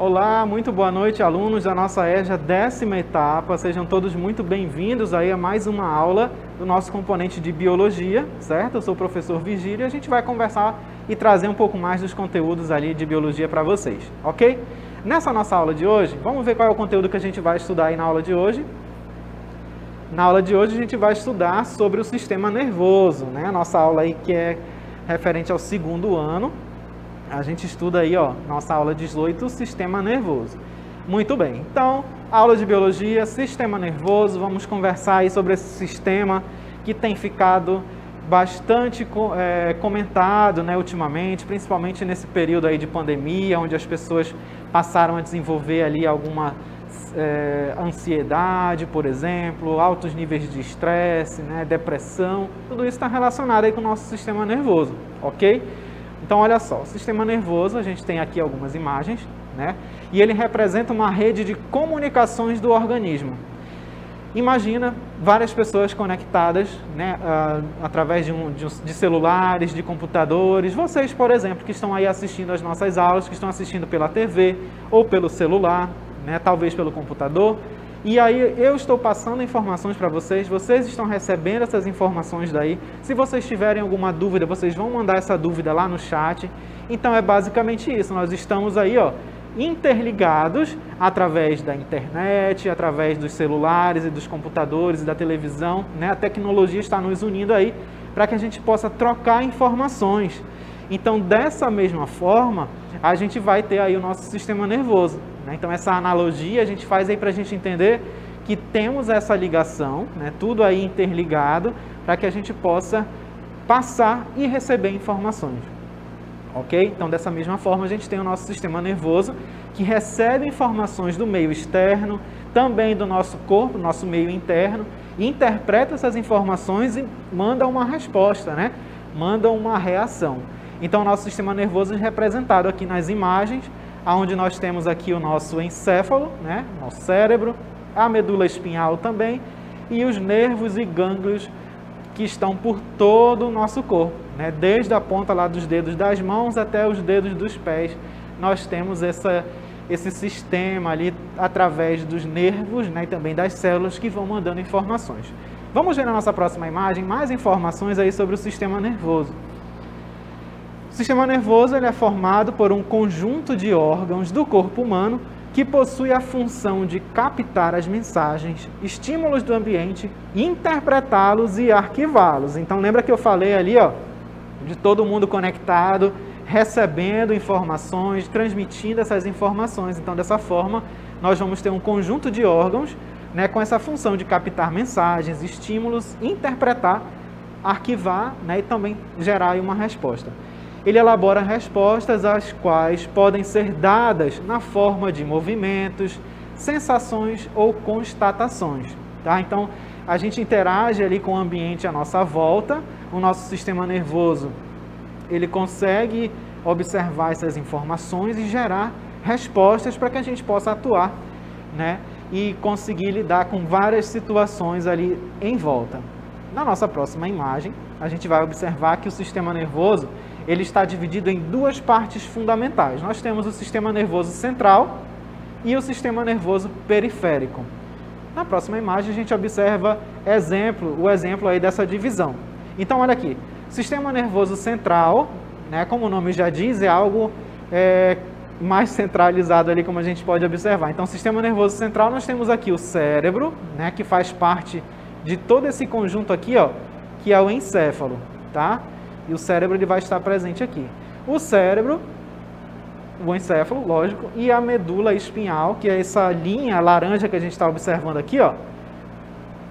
Olá, muito boa noite, alunos da nossa EJA 10ª etapa. Sejam todos muito bem-vindos aí a mais uma aula do nosso componente de Biologia, certo? Eu sou o professor Virgílio e a gente vai conversar e trazer um pouco mais dos conteúdos ali de Biologia para vocês, ok? Nessa nossa aula de hoje, vamos ver qual é o conteúdo que a gente vai estudar aí na aula de hoje. Na aula de hoje a gente vai estudar sobre o sistema nervoso, né? A nossa aula aí que é referente ao 2º ano. A gente estuda aí, ó, nossa aula 18, sistema nervoso. Muito bem, então, aula de biologia, sistema nervoso, vamos conversar aí sobre esse sistema que tem ficado bastante comentado, né, ultimamente, principalmente nesse período aí de pandemia, onde as pessoas passaram a desenvolver ali alguma ansiedade, por exemplo, altos níveis de estresse, né, depressão, tudo isso está relacionado aí com o nosso sistema nervoso, ok? Então, olha só, o sistema nervoso, a gente tem aqui algumas imagens, né? E ele representa uma rede de comunicações do organismo. Imagina várias pessoas conectadas, né, através de celulares, de computadores. Vocês, por exemplo, que estão aí assistindo as nossas aulas, que estão assistindo pela TV ou pelo celular, né, talvez pelo computador. E aí eu estou passando informações para vocês, vocês estão recebendo essas informações daí. Se vocês tiverem alguma dúvida, vocês vão mandar essa dúvida lá no chat. Então é basicamente isso, nós estamos aí, ó, interligados através da internet, através dos celulares e dos computadores e da televisão, né? A tecnologia está nos unindo aí para que a gente possa trocar informações. Então, dessa mesma forma, a gente vai ter aí o nosso sistema nervoso, né? Então, essa analogia a gente faz aí para a gente entender que temos essa ligação, né? Tudo aí interligado, para que a gente possa passar e receber informações. Ok? Então, dessa mesma forma, a gente tem o nosso sistema nervoso, que recebe informações do meio externo, também do nosso corpo, nosso meio interno, e interpreta essas informações e manda uma resposta, né? Manda uma reação. Então, o nosso sistema nervoso é representado aqui nas imagens, onde nós temos aqui o nosso encéfalo, né? Nosso cérebro, a medula espinhal também, e os nervos e gânglios que estão por todo o nosso corpo, né? Desde a ponta lá dos dedos das mãos até os dedos dos pés, nós temos esse sistema ali através dos nervos, né? E também das células que vão mandando informações. Vamos ver na nossa próxima imagem mais informações aí sobre o sistema nervoso. O sistema nervoso ele é formado por um conjunto de órgãos do corpo humano que possui a função de captar as mensagens, estímulos do ambiente, interpretá-los e arquivá-los. Então, lembra que eu falei ali, ó, de todo mundo conectado, recebendo informações, transmitindo essas informações. Então, dessa forma, nós vamos ter um conjunto de órgãos, né, com essa função de captar mensagens, estímulos, interpretar, arquivar, né, e também gerar aí uma resposta. Ele elabora respostas as quais podem ser dadas na forma de movimentos, sensações ou constatações. Tá? Então, a gente interage ali com o ambiente à nossa volta, o nosso sistema nervoso ele consegue observar essas informações e gerar respostas para que a gente possa atuar, né? E conseguir lidar com várias situações ali em volta. Na nossa próxima imagem, a gente vai observar que o sistema nervoso ele está dividido em duas partes fundamentais. Nós temos o sistema nervoso central e o sistema nervoso periférico. Na próxima imagem, a gente observa o exemplo aí dessa divisão. Então, olha aqui, sistema nervoso central, né, como o nome já diz, é algo mais centralizado ali, como a gente pode observar. Então, sistema nervoso central, nós temos aqui o cérebro, né, que faz parte de todo esse conjunto aqui, ó, que é o encéfalo, tá? E o cérebro ele vai estar presente aqui. O cérebro, o encéfalo, lógico, e a medula espinhal, que é essa linha laranja que a gente está observando aqui, ó,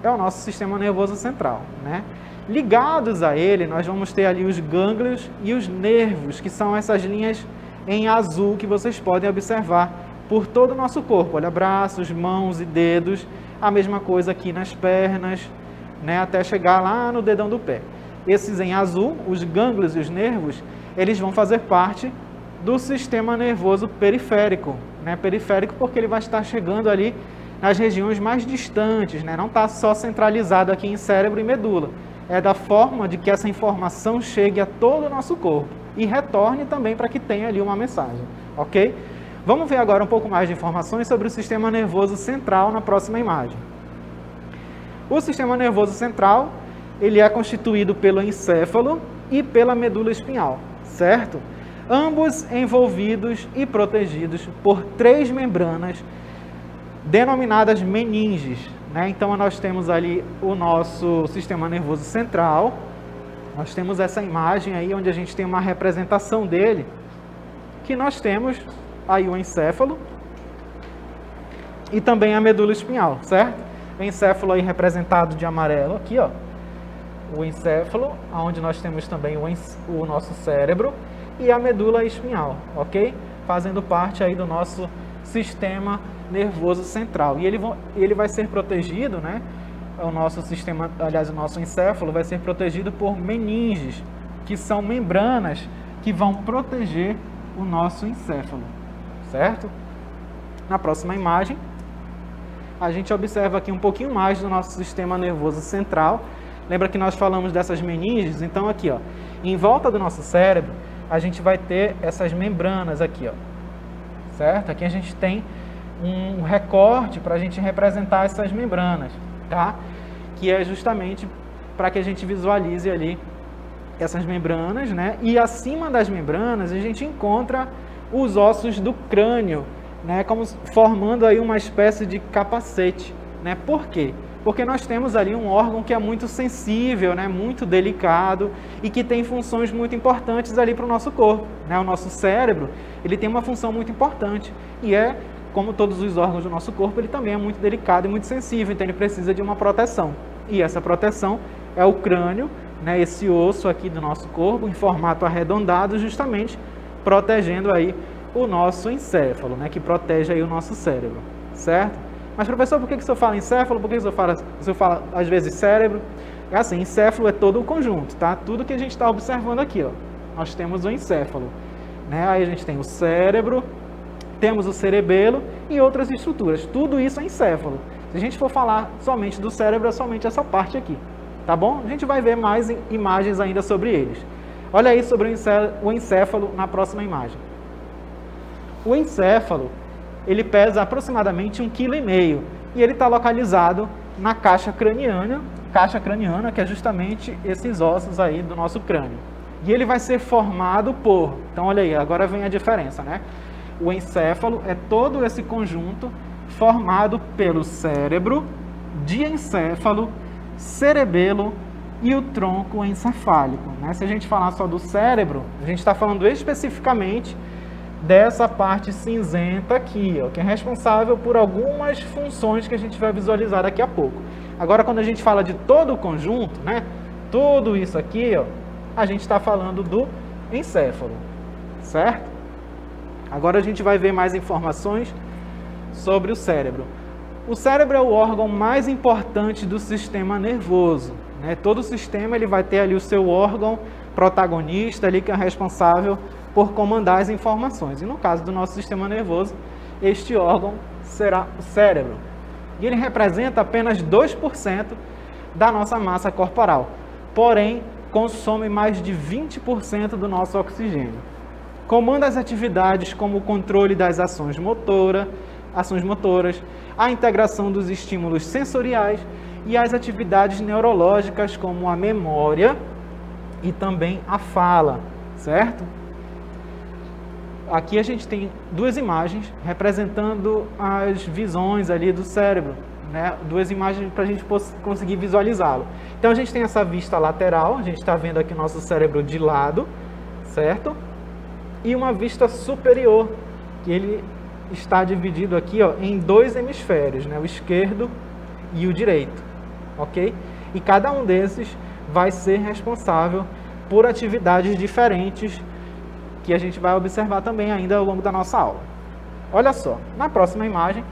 é o nosso sistema nervoso central, né? Ligados a ele, nós vamos ter ali os gânglios e os nervos, que são essas linhas em azul que vocês podem observar por todo o nosso corpo. Olha, braços, mãos e dedos, a mesma coisa aqui nas pernas, né, até chegar lá no dedão do pé. Esses em azul, os gânglios e os nervos, eles vão fazer parte do sistema nervoso periférico, né? Periférico porque ele vai estar chegando ali nas regiões mais distantes, né? Não está só centralizado aqui em cérebro e medula. É da forma de que essa informação chegue a todo o nosso corpo e retorne também para que tenha ali uma mensagem, ok? Vamos ver agora um pouco mais de informações sobre o sistema nervoso central na próxima imagem. O sistema nervoso central, ele é constituído pelo encéfalo e pela medula espinhal, certo? Ambos envolvidos e protegidos por 3 membranas denominadas meninges, né? Então, nós temos ali o nosso sistema nervoso central, nós temos essa imagem aí onde a gente tem uma representação dele, que nós temos aí o encéfalo e também a medula espinhal, certo? O encéfalo aí representado de amarelo aqui, ó. O encéfalo, onde nós temos também o nosso cérebro e a medula espinhal, ok? Fazendo parte aí do nosso sistema nervoso central. E ele vai ser protegido, né? O nosso sistema, aliás, o nosso encéfalo vai ser protegido por meninges, que são membranas que vão proteger o nosso encéfalo, certo? Na próxima imagem, a gente observa aqui um pouquinho mais do nosso sistema nervoso central. Lembra que nós falamos dessas meninges? Então aqui, ó, em volta do nosso cérebro, a gente vai ter essas membranas aqui, ó, certo? Aqui a gente tem um recorte para a gente representar essas membranas, tá? Que é justamente para que a gente visualize ali essas membranas, né? E acima das membranas a gente encontra os ossos do crânio, né? Como formando aí uma espécie de capacete, né? Por quê? Porque nós temos ali um órgão que é muito sensível, né? Muito delicado e que tem funções muito importantes ali para o nosso corpo, né? O nosso cérebro, ele tem uma função muito importante e como todos os órgãos do nosso corpo, ele também é muito delicado e muito sensível, então ele precisa de uma proteção. E essa proteção é o crânio, né, esse osso aqui do nosso corpo, em formato arredondado, justamente protegendo aí o nosso encéfalo, né, que protege aí o nosso cérebro, certo? Mas, professor, por que o senhor fala encéfalo? Por que o senhor fala às vezes cérebro? É assim, encéfalo é todo o conjunto, tá? Tudo que a gente está observando aqui, ó. Nós temos o encéfalo, né? Aí a gente tem o cérebro, temos o cerebelo e outras estruturas. Tudo isso é encéfalo. Se a gente for falar somente do cérebro, é somente essa parte aqui, tá bom? A gente vai ver mais imagens ainda sobre eles. Olha aí sobre o encéfalo na próxima imagem. O encéfalo, ele pesa aproximadamente 1,5 kg e ele está localizado na caixa craniana, que é justamente esses ossos aí do nosso crânio. E ele vai ser formado por, então olha aí, agora vem a diferença, né? O encéfalo é todo esse conjunto formado pelo cérebro, diencéfalo, cerebelo e o tronco encefálico, né? Se a gente falar só do cérebro, a gente está falando especificamente dessa parte cinzenta aqui, ó, que é responsável por algumas funções que a gente vai visualizar daqui a pouco. Agora, quando a gente fala de todo o conjunto, né? Tudo isso aqui, ó, a gente está falando do encéfalo, certo? Agora a gente vai ver mais informações sobre o cérebro. O cérebro é o órgão mais importante do sistema nervoso, né? Todo o sistema ele vai ter ali o seu órgão protagonista, ali, que é responsável por comandar as informações. E no caso do nosso sistema nervoso, este órgão será o cérebro. E ele representa apenas 2% da nossa massa corporal, porém consome mais de 20% do nosso oxigênio. Comanda as atividades como o controle das ações motoras, a integração dos estímulos sensoriais e as atividades neurológicas como a memória e também a fala, certo? Aqui a gente tem duas imagens representando as visões ali do cérebro, né? Duas imagens para a gente conseguir visualizá-lo. Então a gente tem essa vista lateral, a gente está vendo aqui o nosso cérebro de lado, certo? E uma vista superior, que ele está dividido aqui, ó, em 2 hemisférios, né? O esquerdo e o direito, ok? E cada um desses vai ser responsável por atividades diferentes que a gente vai observar também ainda ao longo da nossa aula. Olha só, na próxima imagem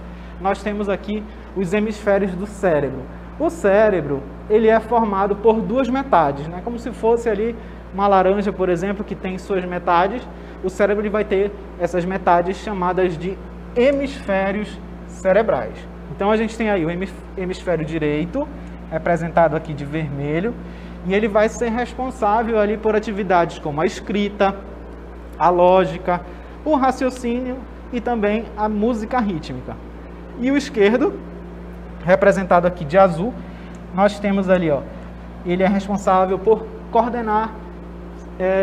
nós temos aqui os hemisférios do cérebro. O cérebro, ele é formado por 2 metades, né? Como se fosse ali uma laranja, por exemplo, que tem suas metades. O cérebro ele vai ter essas metades chamadas de hemisférios cerebrais. Então a gente tem aí o hemisfério direito, representado aqui de vermelho, e ele vai ser responsável ali por atividades como a escrita, a lógica, o raciocínio e também a música rítmica. E o esquerdo, representado aqui de azul, nós temos ali, ó, ele é responsável por coordenar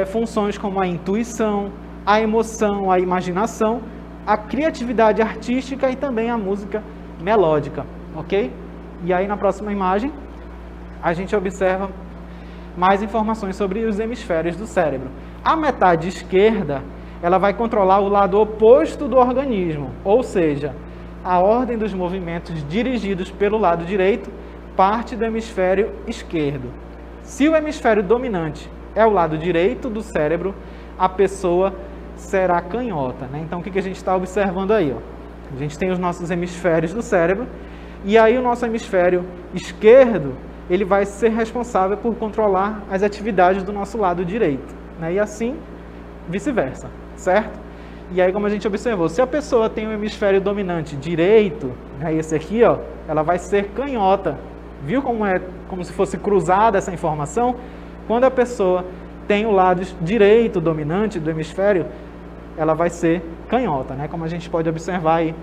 funções como a intuição, a emoção, a imaginação, a criatividade artística e também a música melódica, ok? E aí na próxima imagem a gente observa mais informações sobre os hemisférios do cérebro. A metade esquerda, ela vai controlar o lado oposto do organismo, ou seja, a ordem dos movimentos dirigidos pelo lado direito parte do hemisfério esquerdo. Se o hemisfério dominante é o lado direito do cérebro, a pessoa será canhota, né? Então, o que a gente está observando aí? Ó? A gente tem os nossos hemisférios do cérebro, e aí o nosso hemisfério esquerdo, ele vai ser responsável por controlar as atividades do nosso lado direito, né? E assim, vice-versa, certo? E aí, como a gente observou, se a pessoa tem o hemisfério dominante direito, né, esse aqui, ó, ela vai ser canhota. Viu como é como se fosse cruzada essa informação? Quando a pessoa tem o lado direito dominante do hemisfério, ela vai ser canhota, né? Como a gente pode observar aí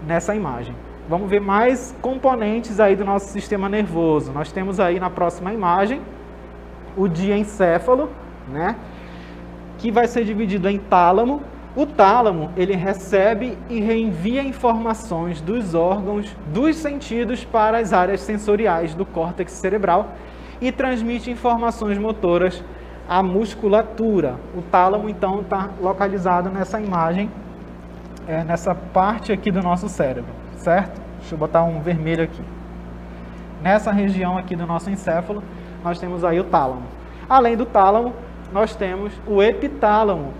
nessa imagem. Vamos ver mais componentes aí do nosso sistema nervoso. Nós temos aí na próxima imagem o diencéfalo, né? Que vai ser dividido em tálamo. O tálamo, ele recebe e reenvia informações dos órgãos, dos sentidos para as áreas sensoriais do córtex cerebral e transmite informações motoras à musculatura. O tálamo, então, está localizado nessa imagem, nessa parte aqui do nosso cérebro, certo? Deixa eu botar um vermelho aqui. Nessa região aqui do nosso encéfalo, nós temos aí o tálamo. Além do tálamo, nós temos o epitálamo.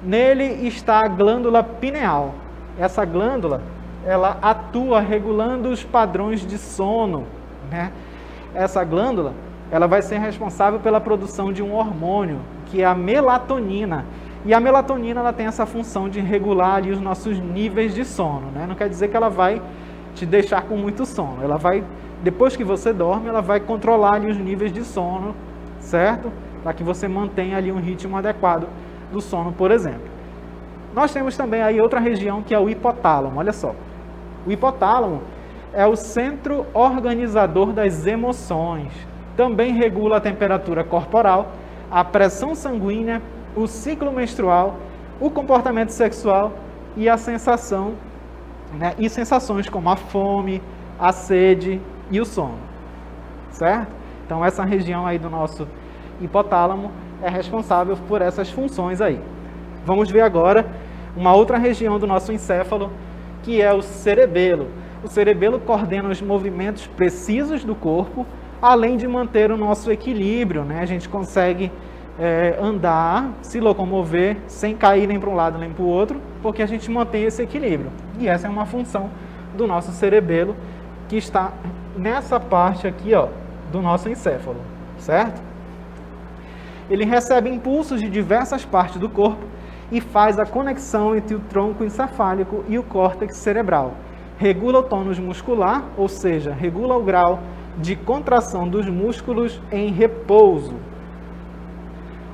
Nele está a glândula pineal. Essa glândula, ela atua regulando os padrões de sono, né? Essa glândula, ela vai ser responsável pela produção de um hormônio, que é a melatonina. E a melatonina, ela tem essa função de regular ali os nossos níveis de sono, né? Não quer dizer que ela vai te deixar com muito sono. Ela vai, depois que você dorme, ela vai controlar ali os níveis de sono, certo? Para que você mantenha ali um ritmo adequado do sono, por exemplo. Nós temos também aí outra região que é o hipotálamo. Olha só, o hipotálamo é o centro organizador das emoções. Também regula a temperatura corporal, a pressão sanguínea, o ciclo menstrual, o comportamento sexual e a sensação, né, e sensações como a fome, a sede e o sono, certo? Então essa região aí do nosso hipotálamo é responsável por essas funções aí. Vamos ver agora uma outra região do nosso encéfalo, que é o cerebelo. O cerebelo coordena os movimentos precisos do corpo, além de manter o nosso equilíbrio, né? A gente consegue andar, se locomover, sem cair nem para um lado nem para o outro, porque a gente mantém esse equilíbrio. E essa é uma função do nosso cerebelo, que está nessa parte aqui, ó, do nosso encéfalo, certo? Ele recebe impulsos de diversas partes do corpo e faz a conexão entre o tronco encefálico e o córtex cerebral. Regula o tônus muscular, ou seja, regula o grau de contração dos músculos em repouso.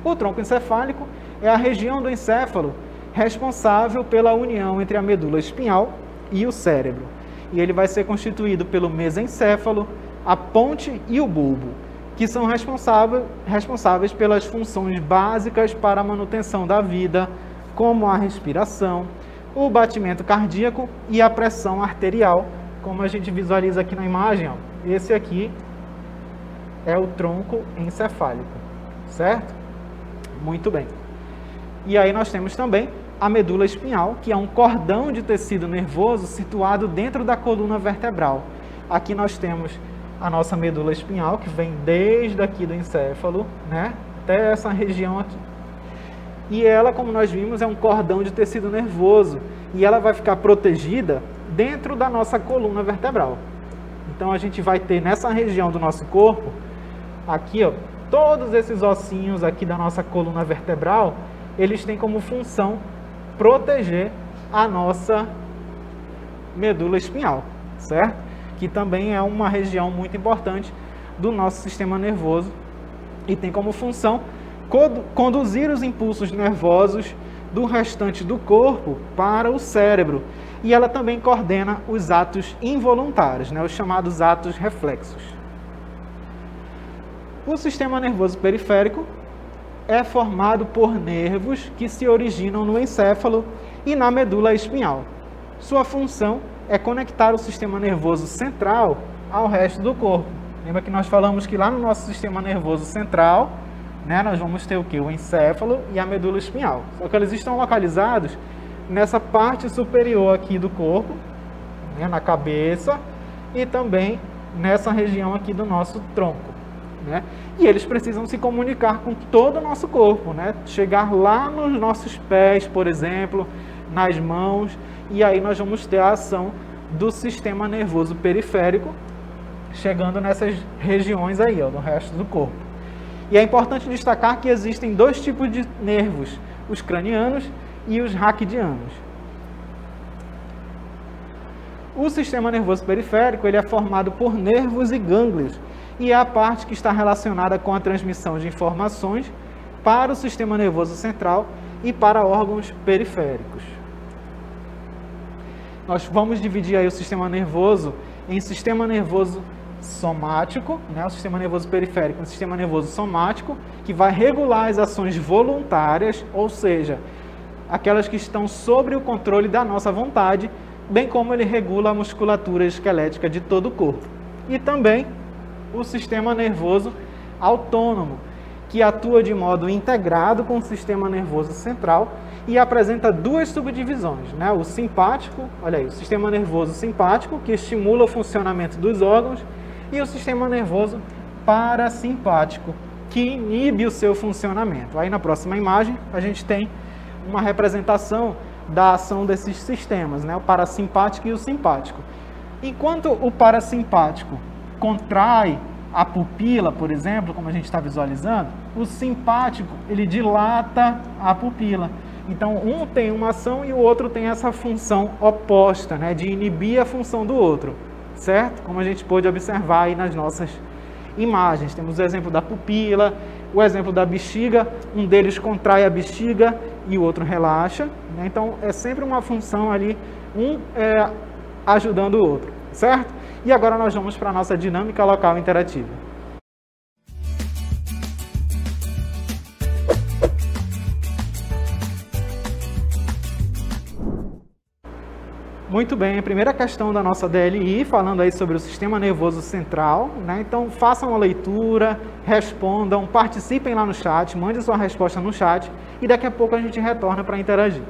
O tronco encefálico é a região do encéfalo responsável pela união entre a medula espinhal e o cérebro. E ele vai ser constituído pelo mesencéfalo, a ponte e o bulbo, que são responsáveis pelas funções básicas para a manutenção da vida, como a respiração, o batimento cardíaco e a pressão arterial, como a gente visualiza aqui na imagem. Ó. Esse aqui é o tronco encefálico, certo? Muito bem. E aí nós temos também a medula espinhal, que é um cordão de tecido nervoso situado dentro da coluna vertebral. Aqui nós temos a nossa medula espinhal, que vem desde aqui do encéfalo, né, até essa região aqui. E ela, como nós vimos, é um cordão de tecido nervoso, e ela vai ficar protegida dentro da nossa coluna vertebral. Então a gente vai ter nessa região do nosso corpo, aqui, ó, todos esses ossinhos aqui da nossa coluna vertebral, eles têm como função proteger a nossa medula espinhal, certo? Que também é uma região muito importante do nosso sistema nervoso e tem como função conduzir os impulsos nervosos do restante do corpo para o cérebro. E ela também coordena os atos involuntários, né, os chamados atos reflexos. O sistema nervoso periférico é formado por nervos que se originam no encéfalo e na medula espinhal. Sua função é conectar o sistema nervoso central ao resto do corpo. Lembra que nós falamos que lá no nosso sistema nervoso central, né, nós vamos ter o quê? O encéfalo e a medula espinhal. Só que eles estão localizados nessa parte superior aqui do corpo, né, na cabeça, e também nessa região aqui do nosso tronco, né? E eles precisam se comunicar com todo o nosso corpo, né? Chegar lá nos nossos pés, por exemplo, nas mãos, e aí nós vamos ter a ação do sistema nervoso periférico chegando nessas regiões aí, ó, do resto do corpo. E é importante destacar que existem dois tipos de nervos, os cranianos e os raquidianos. O sistema nervoso periférico ele é formado por nervos e gânglios, e é a parte que está relacionada com a transmissão de informações para o sistema nervoso central e para órgãos periféricos. Nós vamos dividir aí o sistema nervoso em sistema nervoso somático, né, o sistema nervoso periférico, um sistema nervoso somático, que vai regular as ações voluntárias, ou seja, aquelas que estão sobre o controle da nossa vontade, bem como ele regula a musculatura esquelética de todo o corpo. E também o sistema nervoso autônomo, que atua de modo integrado com o sistema nervoso central e apresenta duas subdivisões, né? O simpático, olha aí, o sistema nervoso simpático, que estimula o funcionamento dos órgãos, e o sistema nervoso parasimpático, que inibe o seu funcionamento. Aí na próxima imagem a gente tem uma representação da ação desses sistemas, né? O parasimpático e o simpático. Enquanto o parasimpático contrai a pupila, por exemplo, como a gente está visualizando, o simpático ele dilata a pupila. Então, um tem uma ação e o outro tem essa função oposta, né, de inibir a função do outro, certo? Como a gente pôde observar aí nas nossas imagens. Temos o exemplo da pupila, o exemplo da bexiga, um deles contrai a bexiga e o outro relaxa, né? Então, é sempre uma função ali, um ajudando o outro, certo? E agora nós vamos para a nossa dinâmica local interativa. Muito bem, a primeira questão da nossa DLI, falando aí sobre o sistema nervoso central, né? Então façam a leitura, respondam, participem lá no chat, mandem sua resposta no chat e daqui a pouco a gente retorna para interagir.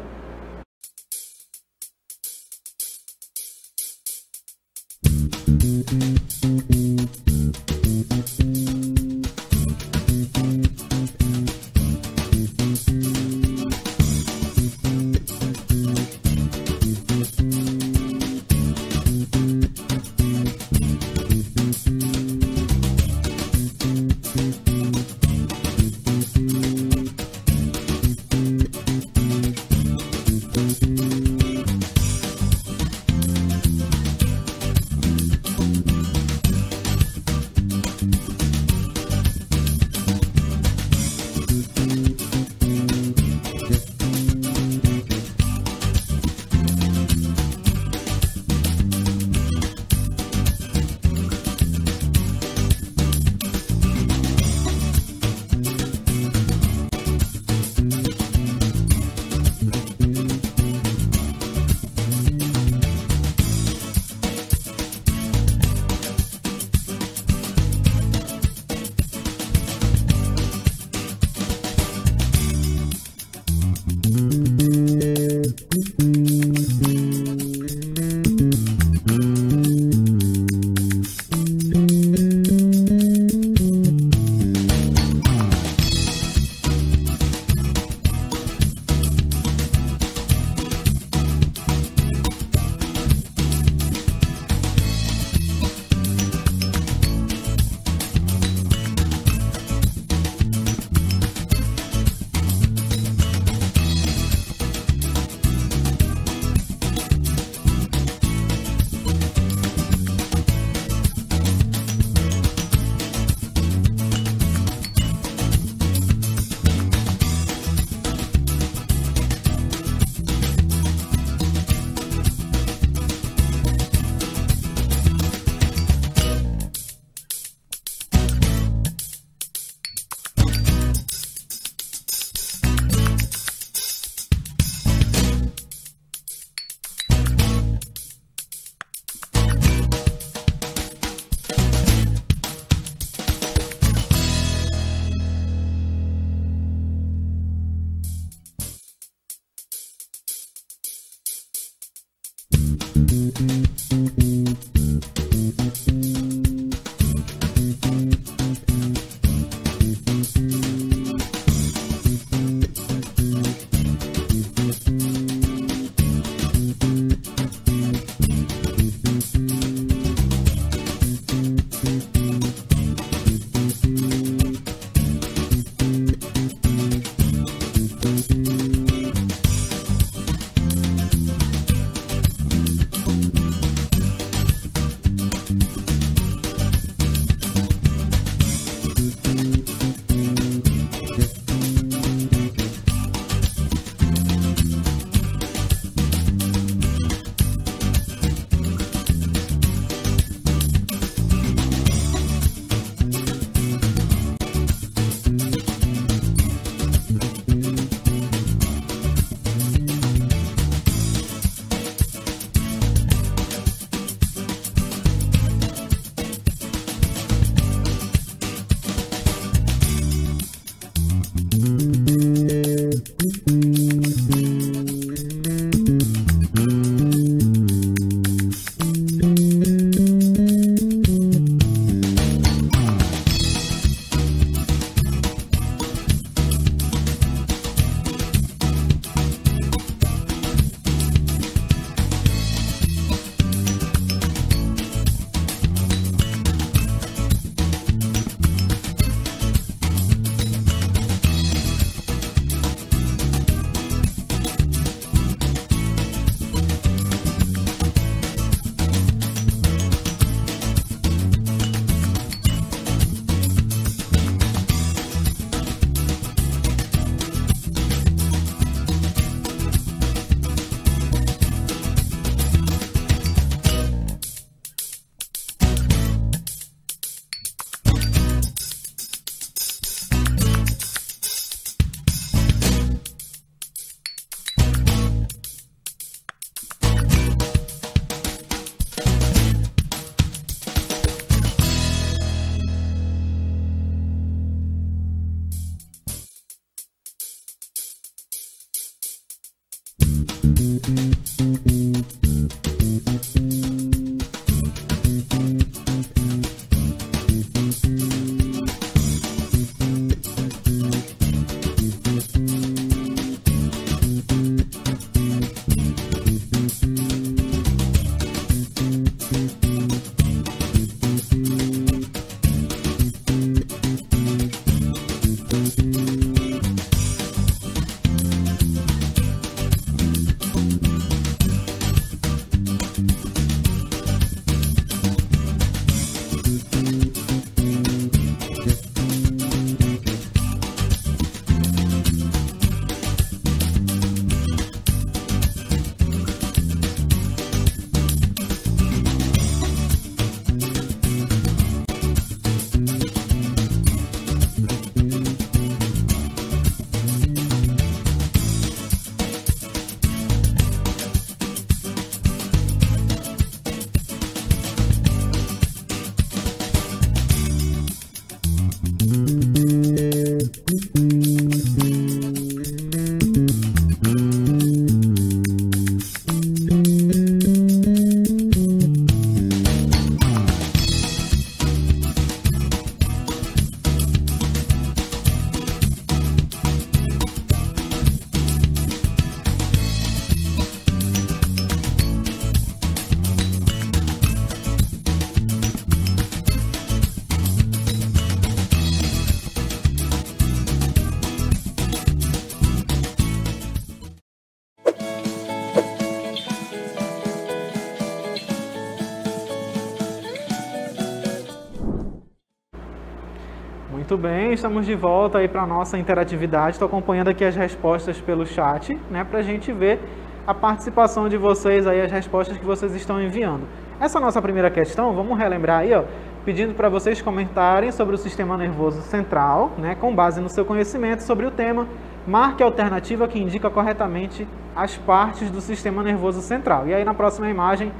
Muito bem, estamos de volta aí para a nossa interatividade. Estou acompanhando aqui as respostas pelo chat, né, para a gente ver a participação de vocês aí, as respostas que vocês estão enviando. Essa nossa primeira questão, vamos relembrar aí, ó, pedindo para vocês comentarem sobre o sistema nervoso central, né, com base no seu conhecimento sobre o tema. Marque a alternativa que indica corretamente as partes do sistema nervoso central. E aí na próxima imagem,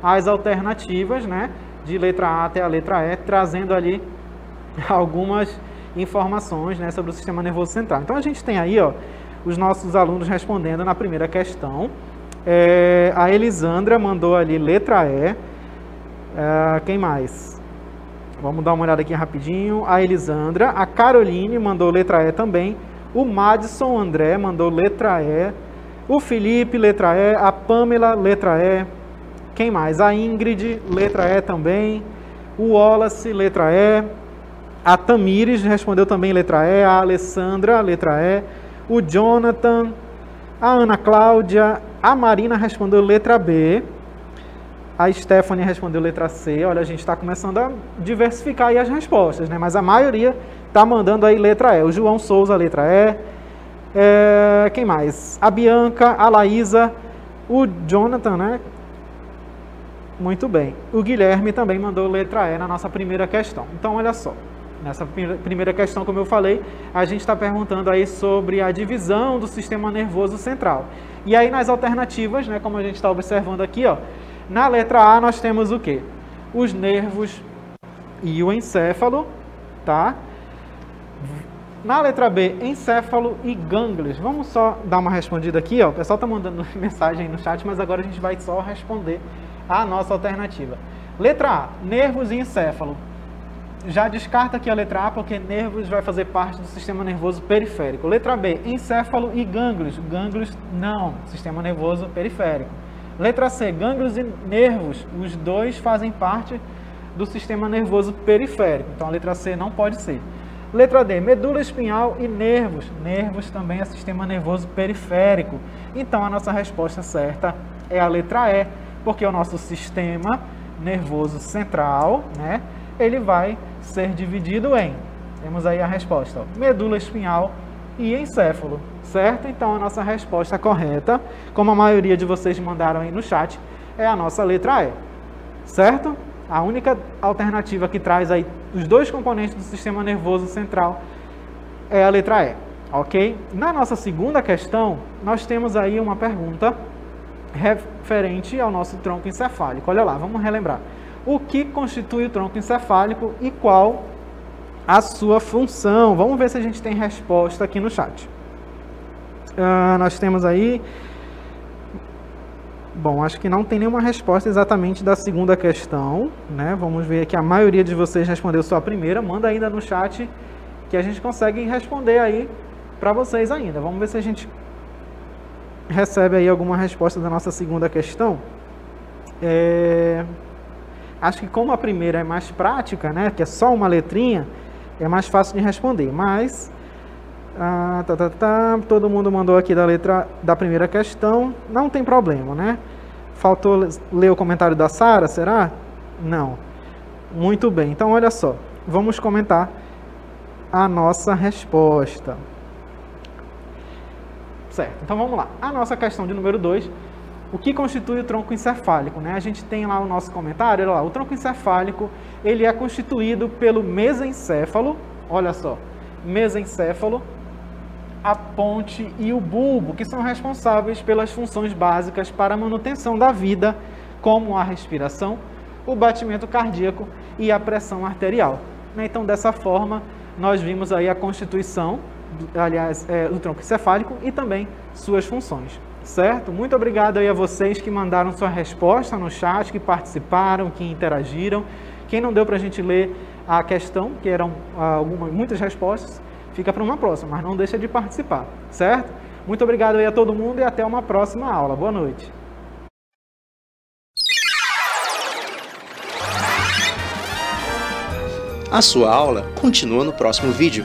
as alternativas, né, de letra A até a letra E, trazendo ali algumas informações, né, sobre o sistema nervoso central. Então a gente tem aí, ó, os nossos alunos respondendo na primeira questão. A Elisandra mandou ali letra E. Quem mais? Vamos dar uma olhada aqui rapidinho. A Elisandra. A Caroline mandou letra E também. O Madison André mandou letra E. O Felipe, letra E. A Pamela, letra E. Quem mais? A Ingrid, letra E também. O Wallace, letra E. A Tamires respondeu também letra E. A Alessandra, letra E. O Jonathan. A Ana Cláudia. A Marina respondeu letra B. A Stephanie respondeu letra C. Olha, a gente está começando a diversificar aí as respostas, né? Mas a maioria está mandando aí letra E. O João Souza, letra E. Quem mais? A Bianca, a Laísa, o Jonathan, né? Muito bem. O Guilherme também mandou letra E na nossa primeira questão. Então, olha só. Nessa primeira questão, como eu falei, a gente está perguntando aí sobre a divisão do sistema nervoso central. E aí nas alternativas, né, como a gente está observando aqui, ó, na letra A nós temos o quê? Os nervos e o encéfalo, tá? Na letra B, encéfalo e gânglios. Vamos só dar uma respondida aqui, ó. O pessoal está mandando mensagem no chat, mas agora a gente vai só responder a nossa alternativa. Letra A, nervos e encéfalo. Já descarta aqui a letra A, porque nervos vai fazer parte do sistema nervoso periférico. Letra B, encéfalo e gânglios. Gânglios, não, sistema nervoso periférico. Letra C, gânglios e nervos. Os dois fazem parte do sistema nervoso periférico. Então, a letra C não pode ser. Letra D, medula espinhal e nervos. Nervos também é sistema nervoso periférico. Então, a nossa resposta certa é a letra E, porque o nosso sistema nervoso central, né, ele vai ser dividido em, temos aí a resposta, ó, medula espinhal e encéfalo, certo? Então a nossa resposta correta, como a maioria de vocês mandaram aí no chat, é a nossa letra E, certo? A única alternativa que traz aí os dois componentes do sistema nervoso central é a letra E, ok? Na nossa segunda questão, nós temos aí uma pergunta referente ao nosso tronco encefálico. Olha lá, vamos relembrar. O que constitui o tronco encefálico e qual a sua função? Vamos ver se a gente tem resposta aqui no chat. Nós temos aí Bom, acho que não tem nenhuma resposta exatamente da segunda questão, né? Vamos ver que a maioria de vocês respondeu só a primeira. Manda ainda no chat que a gente consegue responder aí para vocês ainda. Vamos ver se a gente recebe aí alguma resposta da nossa segunda questão. Acho que como a primeira é mais prática, né? Que é só uma letrinha, é mais fácil de responder. Mas todo mundo mandou aqui da letra da primeira questão, não tem problema, né? Faltou ler o comentário da Sara, será? Não. Muito bem, então olha só, vamos comentar a nossa resposta. Certo, então vamos lá. A nossa questão de número 2, o que constitui o tronco encefálico, né? A gente tem lá o nosso comentário, olha lá, o tronco encefálico, ele é constituído pelo mesencéfalo, olha só, mesencéfalo, a ponte e o bulbo, que são responsáveis pelas funções básicas para a manutenção da vida, como a respiração, o batimento cardíaco e a pressão arterial. Então, dessa forma, nós vimos aí a constituição, do tronco encefálico e também suas funções, certo? Muito obrigado aí a vocês que mandaram sua resposta no chat, que participaram, que interagiram. Quem não deu para a gente ler a questão, que eram muitas respostas, fica para uma próxima, mas não deixa de participar, certo? Muito obrigado aí a todo mundo e até uma próxima aula. Boa noite. A sua aula continua no próximo vídeo.